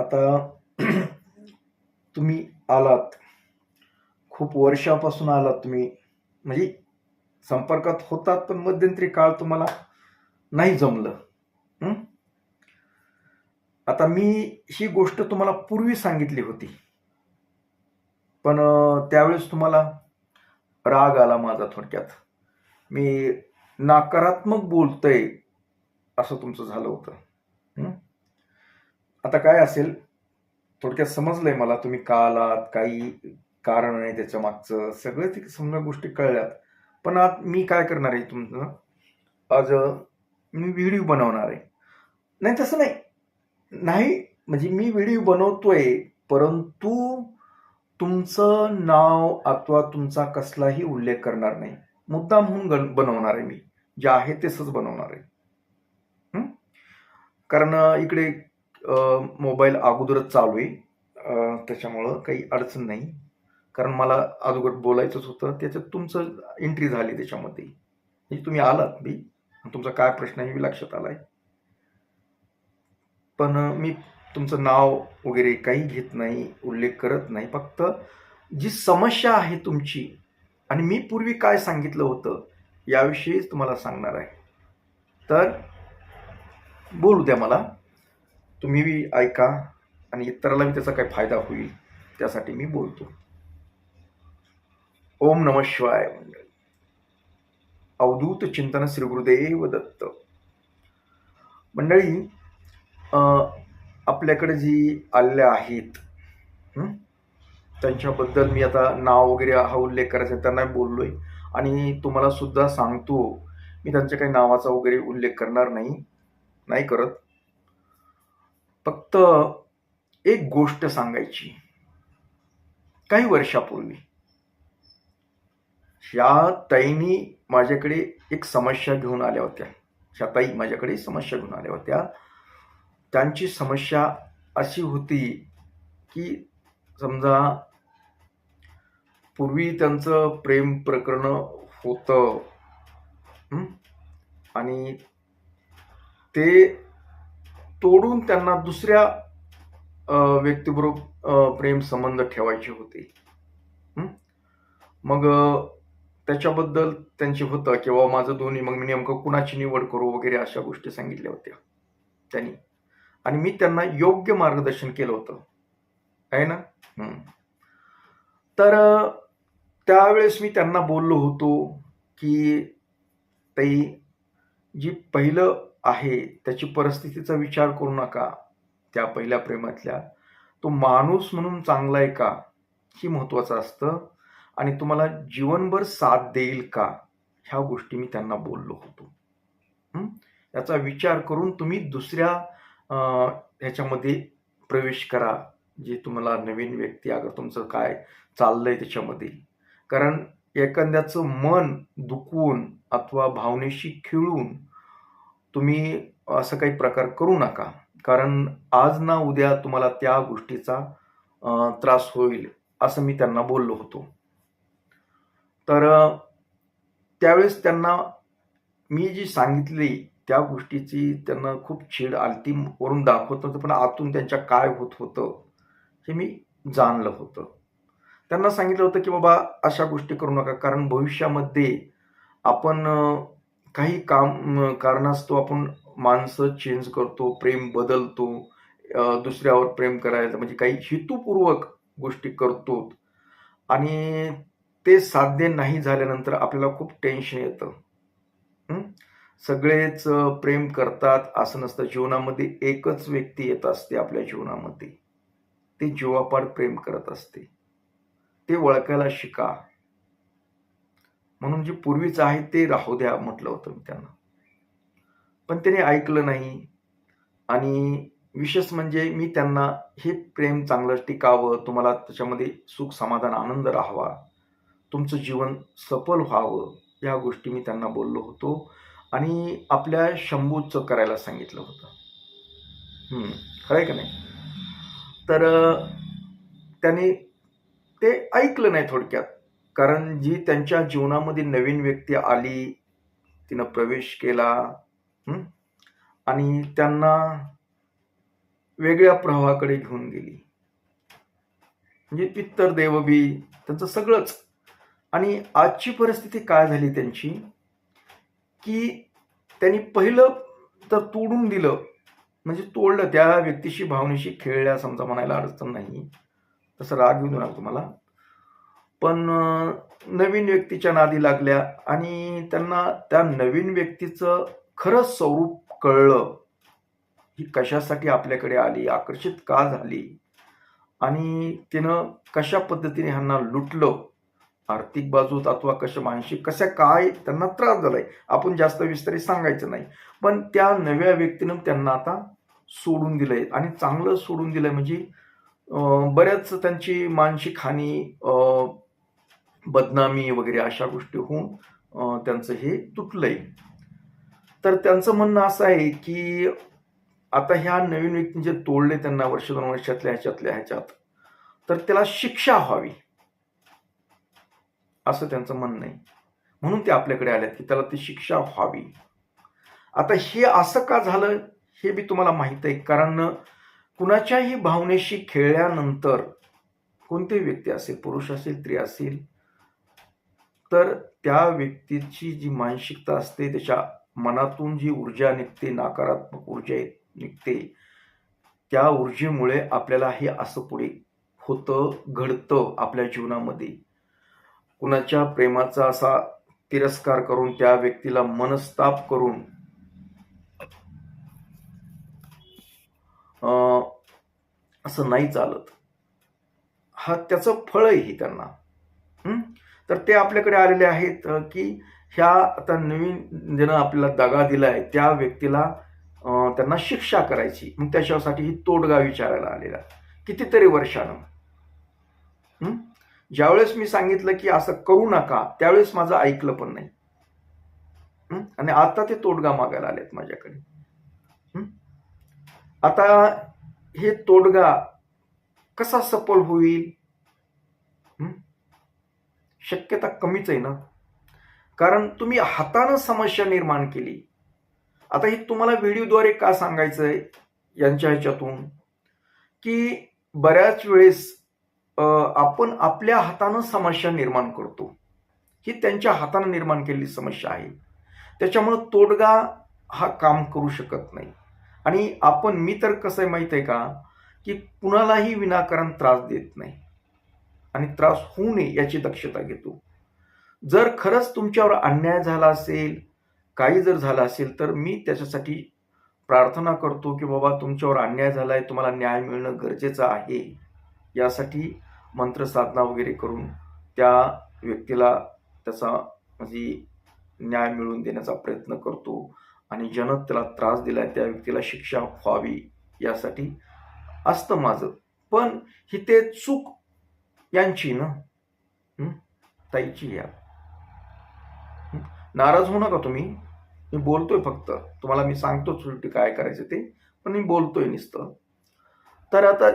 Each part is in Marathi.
आता तुम्ही आलात, खूप वर्षापासून आलात तुम्ही, म्हणजे संपर्कात होतात, पण मध्यंतरी काळ तुम्हाला नाही जमलं. हं? आता मी ही गोष्ट तुम्हाला पूर्वी सांगितली होती, पण त्यावेळेस तुम्हाला राग आला माझा. थोडक्यात मी नकारात्मक बोलतोय असं तुमचं झालं होतं. हं? आता काय असेल, थोडक्यात समजलंय मला तुम्ही का आलात, काही कारण आहे त्याच्या मागचं, सगळं ते समजा गोष्टी कळल्यात. पण आज मी काय करणार आहे तुमचं, आज मी व्हिडिओ बनवणार आहे. नाही तसं नाही, नाही म्हणजे मी व्हिडिओ बनवतोय, परंतु तुमचं नाव अथवा तुमचा कसलाही उल्लेख करणार नाही. मुद्दाम म्हणून बनवणार आहे मी, जे आहे तेच बनवणार आहे. कारण इकडे मोबाईल अगोदरच चालू आहे, त्याच्यामुळं काही अडचण नाही. कारण मला अगोदर बोलायचंच होतं, त्याच्यात तुमचं एंट्री झाली त्याच्यामध्ये. म्हणजे तुम्ही आलात बी, तुमचा काय प्रश्न आहे लक्षात आलाय. पण मी तुमचं नाव वगैरे काही घेत नाही, उल्लेख करत नाही. फक्त जी समस्या आहे तुमची आणि मी पूर्वी काय सांगितलं होतं याविषयीच तुम्हाला सांगणार आहे. तर बोलू द्या मला, तुम्ही बी ऐका आणि इतराला बी त्याचा काही फायदा होईल, त्यासाठी मी बोलतो. ओम नमः शिवाय. अवधूत चिंतन श्री गुरुदेव दत्त. मंडळी, आपल्याकडे जी आलेल्या आहेत त्यांच्याबद्दल मी आता नाव वगैरे हा उल्लेख करायचा त्यांना बोललोय, आणि तुम्हाला सुद्धा सांगतो मी त्यांच्या काही नावाचा वगैरे उल्लेख करणार नाही करत. फक्त एक गोष्ट सांगायची. काही वर्षापूर्वी ह्या ताईंनी माझ्याकडे एक समस्या घेऊन आल्या होत्या. ह्या ताई माझ्याकडे समस्या घेऊन आल्या होत्या. त्यांची समस्या अशी होती की समजा पूर्वी त्यांचं प्रेम प्रकरण होतं आणि ते तोडून त्यांना दुसऱ्या व्यक्तीबरोबर प्रेम संबंध ठेवायचे होते. मग त्याच्याबद्दल त्यांची होतं की बाबा माझं दोन्ही, मग मी नेमकं कुणाची निवड करू वगैरे अशा गोष्टी सांगितल्या होत्या त्यांनी, आणि मी त्यांना योग्य मार्गदर्शन केलं होतं, आहे ना. तर त्यावेळेस मी त्यांना बोललो होतो की ताई, जी पहिलं आहे त्याची परिस्थितीचा विचार करू नका. त्या पहिल्या प्रेमातल्या तो माणूस म्हणून चांगला आहे का हे महत्वाचं असतं, आणि तुम्हाला जीवनभर साथ देईल का, ह्या गोष्टी मी त्यांना बोललो होतो. याचा विचार करून तुम्ही दुसऱ्या ह्याच्यामध्ये प्रवेश करा, जे तुम्हाला नवीन व्यक्ती, अगर तुमचं काय चाललंय त्याच्यामध्ये. कारण एखाद्याचं मन दुखवून अथवा भावनेशी खेळून तुम्ही असं काही प्रकार करू नका, कारण आज ना उद्या तुम्हाला त्या गोष्टीचा त्रास होईल, असं मी त्यांना बोललो होतो. तर त्यावेळेस त्यांना मी जी सांगितली त्या गोष्टीची त्यांना खूप चीड आलती. वरून दाखवत होतं, पण आतून त्यांच्या काय होत होतं हे मी जाणलं होतं. त्यांना सांगितलं होतं की बाबा अशा गोष्टी करू नका, कारण भविष्यामध्ये आपण काही कारणास्तव आपण माणसं चेंज करतो, प्रेम बदलतो, दुसऱ्यावर प्रेम करायचं म्हणजे काही हेतुपूर्वक गोष्टी करतो, आणि ते साध्य नाही झाल्यानंतर आपल्याला खूप टेन्शन येतं. सगळेच प्रेम करतात असं नसतं. जीवनामध्ये एकच व्यक्ती येत असते आपल्या जीवनामध्ये, ते जीवापाड प्रेम करत असते. ते ओळखायला शिका. म्हणून जे पूर्वीच आहे ते राहू द्या म्हटलं होतं मी त्यांना, पण त्याने ऐकलं नाही. आणि विशेष म्हणजे मी त्यांना हे प्रेम चांगलं टिकावं, तुम्हाला त्याच्यामध्ये सुख समाधान आनंद राहावा, तुमचं जीवन सफल व्हावं, या गोष्टी मी त्यांना बोललो होतो. आणि आपल्या शंभूचं करायला सांगितलं होतं. खरंय का नाही. तर त्याने ते ऐकलं नाही थोडक्यात. कारण जी त्यांच्या जीवनामध्ये नवीन व्यक्ती आली, तिनं प्रवेश केला, आणि त्यांना वेगळ्या प्रवाहाकडे घेऊन गेली. म्हणजे पित्तर देवबी त्यांचं सगळंच. आणि आजची परिस्थिती काय झाली त्यांची, की त्यांनी पहिलं तर तोडून दिलं, म्हणजे तोडलं, त्या व्यक्तीशी भावनेशी खेळल्या समजा म्हणायला अडचण नाही, तसं राग येऊ नका तुम्हाला. पण नवीन व्यक्तीच्या नादी लागल्या आणि त्यांना त्या नवीन व्यक्तीचं खरंच स्वरूप कळलं. ही कशासाठी आपल्याकडे आली, आकर्षित का झाली आणि तिनं कशा पद्धतीने ह्यांना लुटलं, आर्थिक बाजूत अथवा कशा मानसिक कशा काय त्यांना त्रास झालाय, आपण जास्त विस्तारित सांगायचं नाही. पण त्या नव्या व्यक्तीनं त्यांना आता सोडून दिलंय आणि चांगलं सोडून दिलंय. म्हणजे बऱ्याच त्यांची मानसिक हानी, बदनामी वगैरे अशा गोष्टी होऊन त्यांचं हे तुटलंय. तर त्यांचं म्हणणं असं आहे की आता ह्या नवीन व्यक्तीने जे तोडले त्यांना वर्ष 2 वर्षातल्या ह्याच्यात, तर त्याला शिक्षा व्हावी असं त्यांचं म्हणणं आहे. म्हणून ते आपल्याकडे आलेत की त्याला ती शिक्षा व्हावी. आता हे असं का झालं हे बी तुम्हाला माहित आहे. कारण कुणाच्याही भावनेशी खेळल्यानंतर कोणतीही व्यक्ती असेल, पुरुष असेल, स्त्री असेल, तर त्या व्यक्तीची जी मानसिकता असते, त्याच्या मनातून जी ऊर्जा निघते, नकारात्मक ऊर्जा निघते, त्या ऊर्जेमुळे आपल्याला हे असं पुढे होतं, घडतं आपल्या जीवनामध्ये. कुणाच्या प्रेमाचा असा तिरस्कार करून, त्या व्यक्तीला मनस्ताप करून असं नाही चालत. हा त्याचं फळही हे त्यांना. तर ते आपल्याकडे आलेले आहेत की ह्या आता नवीन ज्यानं आपल्याला दगा दिलाय त्या व्यक्तीला त्यांना शिक्षा करायची. मग त्याच्यासाठी ही तोडगा विचारायला आलेला कितीतरी वर्षानं. ज्यावेळेस मी सांगितलं की असं करू नका, त्यावेळेस माझं ऐकलं पण नाही. आणि आता ते तोडगा मागायला आलेत माझ्याकडे. आता हे तोडगा कसा सफल होईल, शक्यता कमीच आहे ना. कारण तुम्ही हातानं समस्या निर्माण केली. आता हे तुम्हाला व्हिडिओद्वारे का सांगायचंय यांच्या ह्याच्यातून, की बऱ्याच वेळेस आपण आपल्या हातानं समस्या निर्माण करतो. ही त्यांच्या हातानं निर्माण केलेली समस्या आहे. त्याच्यामुळं तोडगा हा काम करू शकत नाही. आणि मी तर कसं आहे माहित आहे का, की कुणालाही विनाकारण त्रास देत नाही आणि त्रास होऊ नये याची दक्षता घेतो. जर खरंच तुमच्यावर अन्याय झाला असेल, काही जर झालं असेल, तर मी त्याच्यासाठी प्रार्थना करतो की बाबा तुमच्यावर अन्याय झालाय, तुम्हाला न्याय मिळणं गरजेचं आहे. यासाठी मंत्रसाधना वगैरे करून त्या व्यक्तीला त्याचा म्हणजे न्याय मिळवून देण्याचा प्रयत्न करतो आणि ज्यानं त्याला त्रास दिलाय त्या व्यक्तीला शिक्षा व्हावी यासाठी असतं माझं. पण ही ते चूक यांची ना, ताईची या. नाराज होऊ नका तुम्ही, मी बोलतोय फक्त तुम्हाला, मी सांगतोच उलटी काय करायचं ते, पण मी बोलतोय नुसतं. तर आता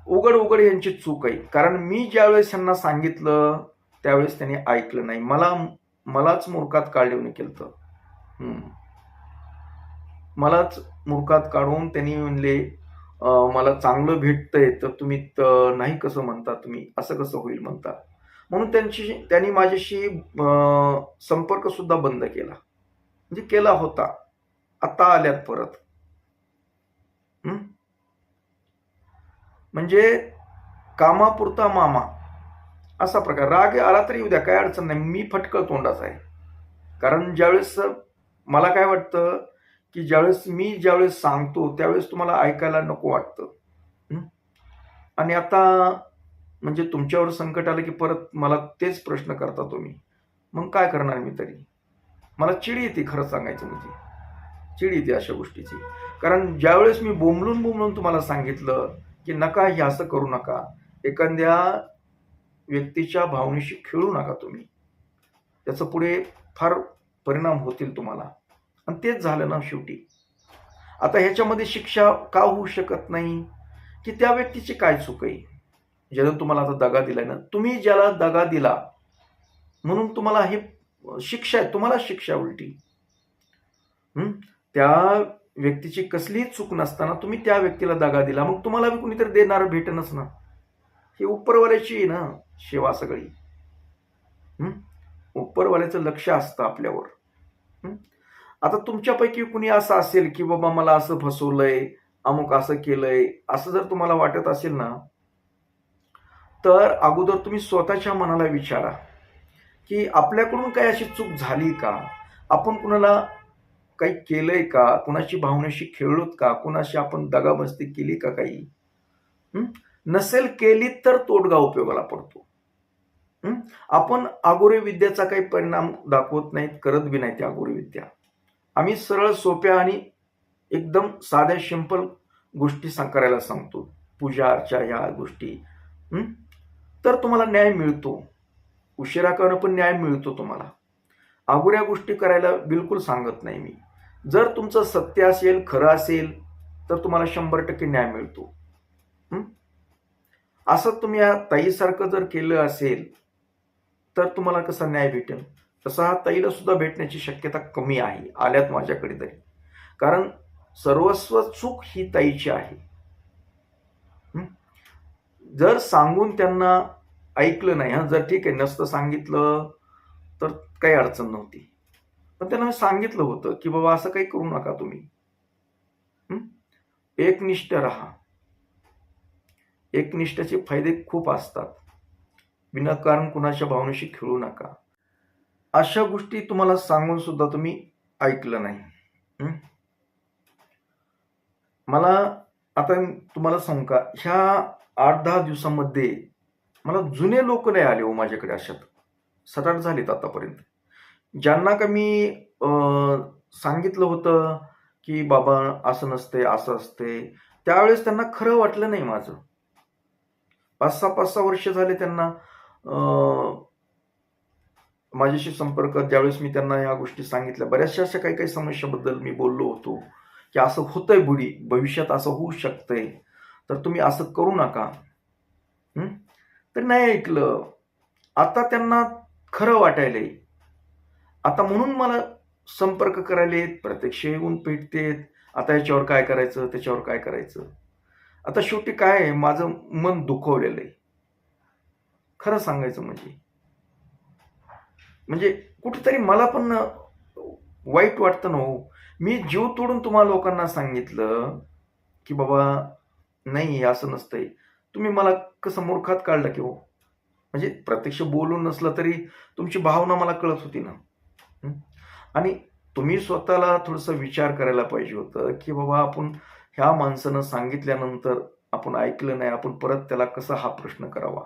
उघड यांची चूक आहे. कारण मी ज्यावेळेस यांना सांगितलं त्यावेळेस त्यांनी ऐकलं नाही. मलाच मूर्खात काढून केलं. मलाच मूर्खात काढून त्यांनी म्हणले मला चांगलं भेटतंय तर तुम्ही नाही कसं म्हणता, तुम्ही असं कसं होईल म्हणता. म्हणून त्यांनी माझ्याशी संपर्क सुद्धा बंद केला, म्हणजे केला होता. आता आल्यात परत. म्हणजे कामापुरता मामा असा प्रकार. राग आला तरी उद्या काय अडचण नाही, मी फटकळ तोंडाचा आहे. कारण ज्यावेळेस मला काय वाटतं की ज्यावेळेस सांगतो त्यावेळेस तुम्हाला ऐकायला नको वाटतं. आणि आता म्हणजे तुमच्यावर संकट आलं की परत मला तेच प्रश्न करता तुम्ही, मग काय करणार मी तरी. मला चिड येते, खरं सांगायचं म्हणजे चिड येते अशा गोष्टीची. कारण ज्यावेळेस मी बोंबलून तुम्हाला सांगितलं की नका, हे असं करू नका, एखाद्या व्यक्तीच्या भावनेशी खेळू नका तुम्ही, त्याचं पुढे फार परिणाम होतील तुम्हाला. आणि तेच झालं ना शेवटी. आता ह्याच्यामध्ये शिक्षा का होऊ शकत नाही, की त्या व्यक्तीची काय चूक आहे ज्यानं तुम्हाला आता दगा दिलाय ना. तुम्ही ज्याला दगा दिला म्हणून तुम्हाला हे शिक्षा आहे, तुम्हाला शिक्षा उलटी. त्या व्यक्तीची कसलीही चूक नसताना तुम्ही त्या व्यक्तीला दगा दिला, मग तुम्हाला बी कुणीतरी देणार भेटणच ना. ही उपरवाल्याची आहे ना सेवा सगळी. उपरवाल्याचं लक्ष असतं आपल्यावर. आता तुमच्यापैकी कुणी असं असेल की बाबा मला असं फसवलंय, अमुक असं केलंय, असं जर तुम्हाला वाटत असेल ना, तर अगोदर तुम्ही स्वतःच्या मनाला विचारा की आपल्याकडून काही अशी चूक झाली का? आपण कुणाला काही केलंय का? कुणाची भावनेशी खेळलोत का? कुणाशी आपण दगामस्ती केली का काही? नसेल केली तर तोडगा उपयोगाला पडतो. आपण अघोरी विद्येचा काही परिणाम दाखवत नाहीत, करत बी नाही त्या अघोरी विद्या. आम्ही सरळ सोप्या आणि एकदम साध्या सिंपल गोष्टी करायला सांगतो. पूजा अर्चा ह्या गोष्टी. तर तुम्हाला न्याय मिळतो. उशिरा करणं पण न्याय मिळतो तुम्हाला. अघोऱ्या गोष्टी करायला बिलकुल सांगत नाही मी. जर तुमचं सत्य असेल, खरं असेल, तर तुम्हाला 100% न्याय मिळतो. असं तुम्ही या ताईसारखं जर केलं असेल तर तुम्हाला कसा न्याय भेटेल? तसा हा ताईला सुद्धा भेटण्याची शक्यता कमी आहे, आल्यात माझ्याकडे तरी. कारण सर्वस्व चूक ही ताईची आहे. जर सांगून त्यांना ऐकलं नाही, जर ठीक आहे नसतं सांगितलं तर काही अडचण नव्हती, पण त्यांना मी सांगितलं होतं की बाबा असं काही करू नका तुम्ही. एकनिष्ठ राहा. एकनिष्ठाचे फायदे खूप असतात. विनाकारण कुणाच्या भावनेशी खेळू नका. अशा गोष्टी तुम्हाला सांगून सुद्धा तुम्ही ऐकलं नाही. मला आता तुम्हाला सांगू का, ह्या 8-10 दिवसामध्ये मला जुने लोक नाही आले हो माझ्याकडे. अशात 7-8 झालेत आतापर्यंत, ज्यांना का मी सांगितलं होतं की बाबा असं नसते, असं असते. त्यावेळेस त्यांना खरं वाटलं नाही माझं. 5-6 वर्ष झाले त्यांना माझ्याशी संपर्क. ज्यावेळेस मी त्यांना ह्या गोष्टी सांगितल्या, बऱ्याचशा अशा काही काही समस्याबद्दल मी बोललो होतो की असं होतंय बुडी, भविष्यात असं होऊ शकतंय, तर तुम्ही असं करू नका. तर नाही ऐकलं. आता त्यांना खरं वाटायलंय. आता म्हणून मला संपर्क करायलेत, प्रत्यक्ष येऊन भेटतेत. आता याच्यावर काय करायचं, त्याच्यावर काय करायचं. आता शेवटी काय आहे, माझं मन दुखवलेलं आहे खरं सांगायचं म्हणजे कुठेतरी मला पण वाईट वाटतं ना हो. मी जीव तोडून तुम्हाला लोकांना सांगितलं की बाबा नाही असं नसतंय, तुम्ही मला कसं मूर्खात काढलं की हो. म्हणजे प्रत्यक्ष बोलून नसलं तरी तुमची भावना मला कळत होती ना. आणि तुम्ही स्वतःला थोडंसं विचार करायला पाहिजे होतं की बाबा आपण ह्या माणसानं सांगितल्यानंतर आपण ऐकलं नाही, आपण परत त्याला कसा हा प्रश्न करावा.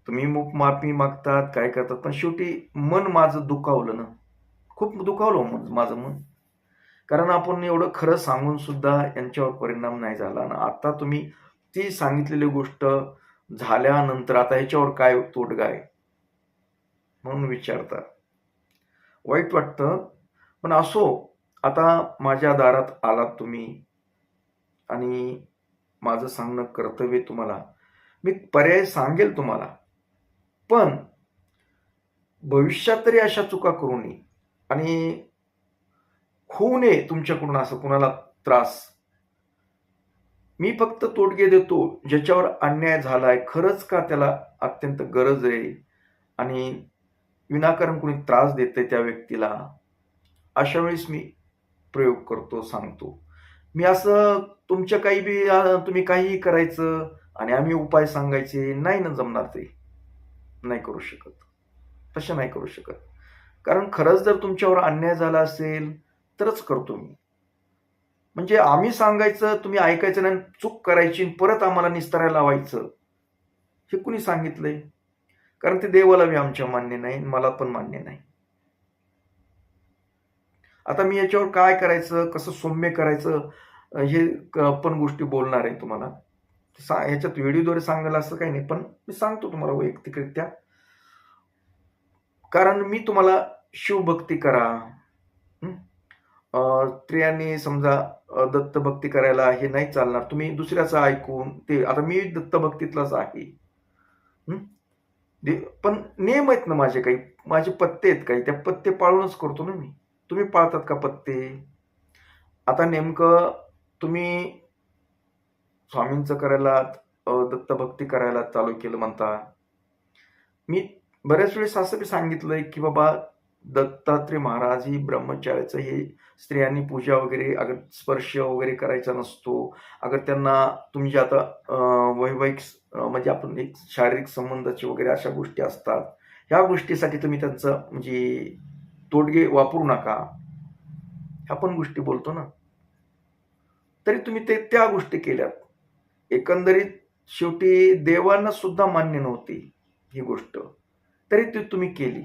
तुम्ही माफी मागतात, काय करतात, पण शेवटी मन माझं दुखावलं ना, खूप दुखावलं माझं मन. कारण आपण एवढं खरं सांगून सुद्धा यांच्यावर परिणाम नाही झाला ना. आता तुम्ही ती सांगितलेली गोष्ट झाल्यानंतर आता ह्याच्यावर काय तोडगा आहे म्हणून विचारता. वाईट वाटतं, पण असो. आता माझ्या दारात आलात तुम्ही आणि माझं सांगणं कर्तव्य तुम्हाला. मी पर्याय सांगेल तुम्हाला, पण भविष्यात तरी अशा चुका करू नये आणि होऊ नये तुमच्याकडून असं कुणाला त्रास. मी फक्त तोडगे देतो ज्याच्यावर अन्याय झालाय, खरंच का त्याला अत्यंत गरज आहे आणि विनाकारण कुणी त्रास देतंय त्या व्यक्तीला, अशा वेळेस मी प्रयोग करतो, सांगतो. मी असं तुमच्या काही बी तुम्ही काहीही करायचं आणि आम्ही उपाय सांगायचे नाही ना जमणार. ते नाही करू शकत, तसं नाही करू शकत. कारण खरंच जर तुमच्यावर अन्याय झाला असेल तरच करतो मी. म्हणजे आम्ही सांगायचं, तुम्ही ऐकायचं नाही, चूक करायची परत आम्हाला निस्तारायला लावायचं, हे कुणी सांगितलंय? कारण ते देवाला बी आमच्या मान्य नाही, मला पण मान्य नाही. आता मी याच्यावर काय करायचं, कसं सौम्य करायचं, हे पण गोष्टी बोलणार आहे तुम्हाला. ह्याच्यात व्हिडिओद्वारे सांगायला असं काही नाही, पण मी सांगतो तुम्हाला वैयक्तिकरित्या. कारण मी तुम्हाला शिवभक्ती करा, स्त्रियांनी समजा दत्तभक्ती करायला हे नाही चालणार, तुम्ही दुसऱ्याचं ऐकून ते. आता मी दत्तभक्तीतलाच आहे, पण नियम आहेत ना माझे, काही माझे पत्ते आहेत काही, त्या पत्ते पाळूनच करतो ना मी. तुम्ही पाळतात का पत्ते? आता नेमकं तुम्ही स्वामींचं करायला दत्तभक्ती करायला चालू केलं म्हणता. मी बऱ्याच वेळेस असं बी सांगितलंय, की बाबा दत्तात्रय महाराज ही ब्रह्मचार्याचं हे स्त्रियांनी पूजा वगैरे अगर स्पर्श वगैरे करायचा नसतो. अगर त्यांना तुम्ही जे आता वैवाहिक म्हणजे आपण एक शारीरिक संबंधाचे वगैरे अशा गोष्टी असतात. ह्या गोष्टीसाठी तुम्ही त्यांचं म्हणजे तोडगे वापरू नका. ह्या पण गोष्टी बोलतो ना. तरी तुम्ही त्या गोष्टी केल्यात. एकंदरीत शेवटी देवांना सुद्धा मान्य नव्हती ही गोष्ट. तरी ती तुम्ही केली.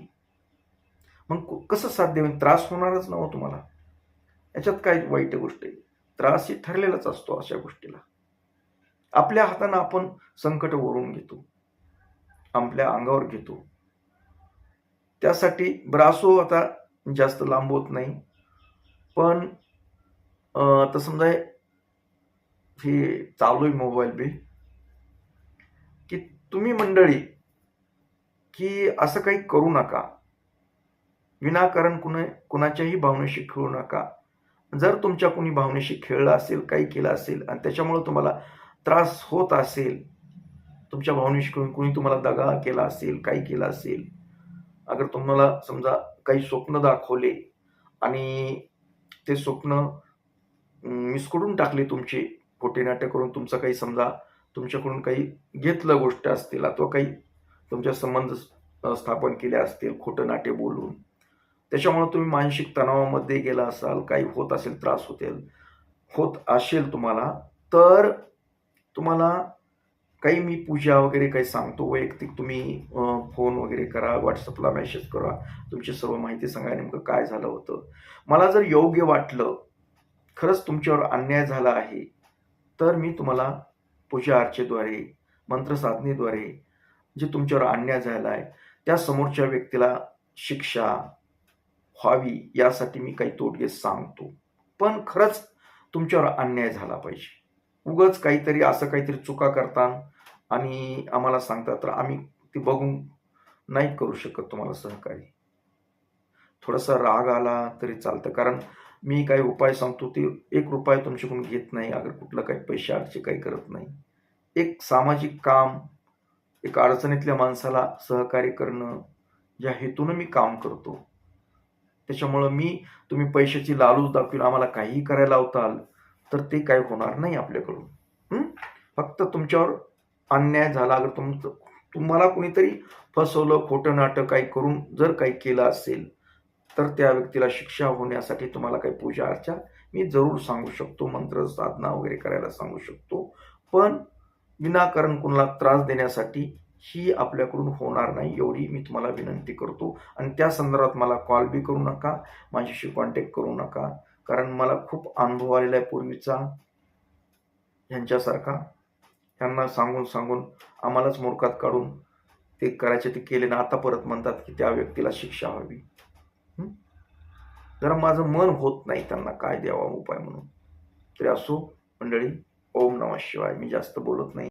मग कसं साध्य होईल? त्रास होणारच ना हो तुम्हाला. याच्यात काय वाईट गोष्ट आहे? त्रास ही ठरलेलाच असतो अशा गोष्टीला. आपल्या हातानं आपण संकट ओढवून घेतो. आपल्या अंगावर घेतो. त्यासाठी ब्रासो आता जास्त लांब होत नाही. पण आता समजा हे चालू आहे मोबाईल बी, की तुम्ही मंडळी, की असं काही करू नका. विनाकारण कुणाच्याही भावनेशी खेळू नका. जर तुमच्या कुणी भावनेशी खेळलं असेल, काही केलं असेल आणि त्याच्यामुळे तुम्हाला त्रास होत असेल, तुमच्या भावनेशी खेळून कुणी तुम्हाला दगा केला असेल, काही केलं असेल, अगर तुम्हाला समजा काही स्वप्न दाखवले आणि ते स्वप्न विस्कटून टाकले तुमचे, खोटे नाटक करून तुमचं काही समजा तुमच्याकडून काही घेतलं गोष्ट असतील अथवा काही तुमच्या संबंध स्थापन केले असतील खोटं नाटे बोलून, त्याच्यामुळे तुम्ही मानसिक तणावामध्ये गेला असाल, काही होत असेल, त्रास होत असेल तुम्हाला, तर तुम्हाला काही मी पूजा वगैरे काही सांगतो. वैयक्तिक तुम्ही फोन वगैरे करा, व्हॉट्सअपला मेसेज करा, तुमची सर्व माहिती सांगा नेमकं काय झालं होतं. मला जर योग्य वाटलं, खरंच तुमच्यावर अन्याय झाला आहे, तर मी तुम्हाला पूजा अर्चेद्वारे, मंत्रसाधनेद्वारे जे तुमच्यावर अन्याय झाला आहे त्या समोरच्या व्यक्तीला शिक्षा व्हावी यासाठी मी काही तोडगे सांगतो. पण खरंच तुमच्यावर अन्याय झाला पाहिजे. उगाच काहीतरी असं काहीतरी चुका करता आणि आम्हाला सांगता, तर आम्ही ते बघून नाही करू शकत तुम्हाला सहकार्य. थोडासा राग आला तरी चालतं, कारण मी काही उपाय सांगतो ते ₹1 तुमच्याकडून घेत नाही. अगर कुठलं काही पैशाचे काही करत नाही. एक सामाजिक काम, एक अडचणीतल्या माणसाला सहकार्य करणं या हेतूनं मी काम करतो. त्याच्यामुळं तुम्ही पैशाची लालूच दाखवून आम्हाला काहीही करायला लावताल, तर ते काही होणार नाही आपल्याकडून. फक्त तुमच्यावर अन्याय झाला, अगर तुम्हाला कुणीतरी फसवलं, खोटं नाटक काही करून जर काही केलं असेल, तर त्या व्यक्तीला शिक्षा होण्यासाठी तुम्हाला काही पूजा अर्चा मी जरूर सांगू शकतो, मंत्र साधना वगैरे करायला सांगू शकतो. पण विनाकारण कुणाला त्रास देण्यासाठी ही आपल्याकडून होणार नाही, एवढी मी तुम्हाला विनंती करतो. आणि त्या संदर्भात मला कॉल बी करू नका, माझ्याशी कॉन्टॅक्ट करू नका, कारण मला खूप अनुभव आलेला आहे पूर्वीचा ह्यांच्यासारखा. त्यांना सांगून आम्हालाच मोर्कात काढून ते करायचे ते केले ना, आता परत म्हणतात की त्या व्यक्तीला शिक्षा व्हावी. जरा माझं मन होत नाही त्यांना काय द्यावा उपाय म्हणून. तरी असो मंडळी, ओम नमः शिवाय. मी जास्त बोलत नाही.